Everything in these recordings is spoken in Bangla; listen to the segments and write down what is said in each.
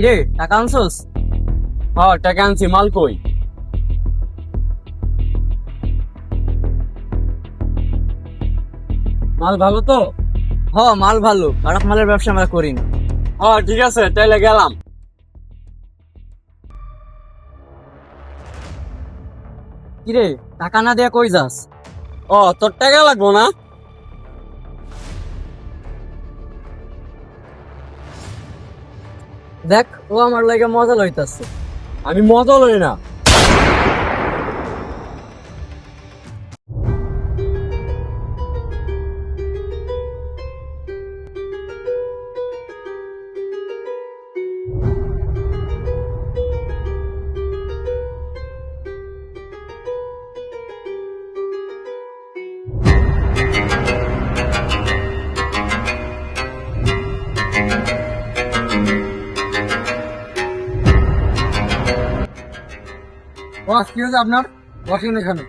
কিরে টাকা আনছস? টাকা আনছি, মাল কই? মাল ভালো তো? মাল ভালো, খারাপ মালের ব্যবসা আমরা করি না। ঠিক আছে, তাইলে গেলাম। কিরে টাকা না দেয়া কই যাস? তোর টাকা লাগবো না? দেখ ও আমার লাগে মজা লইতাছে। আমি মজা লই না। বস কি হয়েছে আপনার? বসেন এখানে।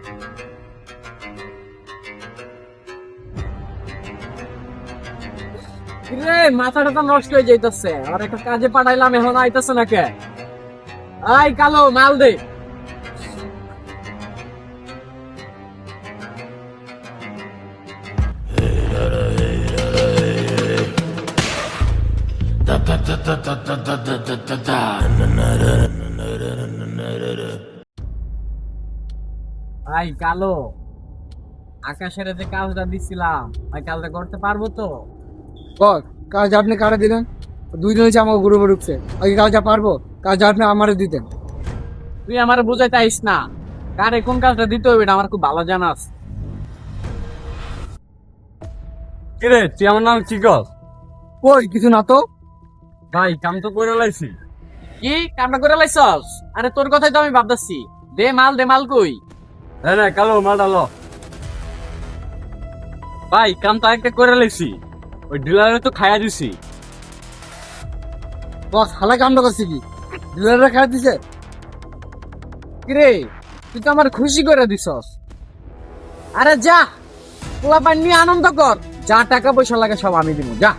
রে মাথাটা তো নষ্ট হয়ে যাইতেছে, আর একটা কাজে পাঠাইলাম এখন আইতাছে না কে? আই কালো মাল দে। আই কালো, আকাশের যে কাজটা দিছিলাম ওই কাজটা করতে পারবো তো? কাজ আপনি কারা দিলেন? 2 দিন হচ্ছে আমাকে গ্রুপে ঢুকছে। ওই কাজটা পারবো? কাজ আপনি আমারে দিতেন। তুই আমার বুঝাইতে আইস না, কারে কোন কাজটা দিতে হবে এটা আমার খুব ভালো জানাস। কিরে তুই আমার নাম কি কর? কই কিছু না তো। ভাই কাম তো করে লাইছি। কি কামটা করে লাইছস? আরে তোর কথাই তো আমি ভাবতাছি। দে মাল কই? না কালো মালটা লো। ভাই কাম তো একটা করে লাইছি, ওই ডিলারে তো খাইয়া দিছি। বস হালা কামটা করছে কি? ডিলাররা খাই দিছে। কিরে তুই তো আমার খুশি করে দিছস। আরে যা পোলাপান নিয়ে আনন্দ কর, যা টাকা পয়সা লাগে সব আমি দিব, যা।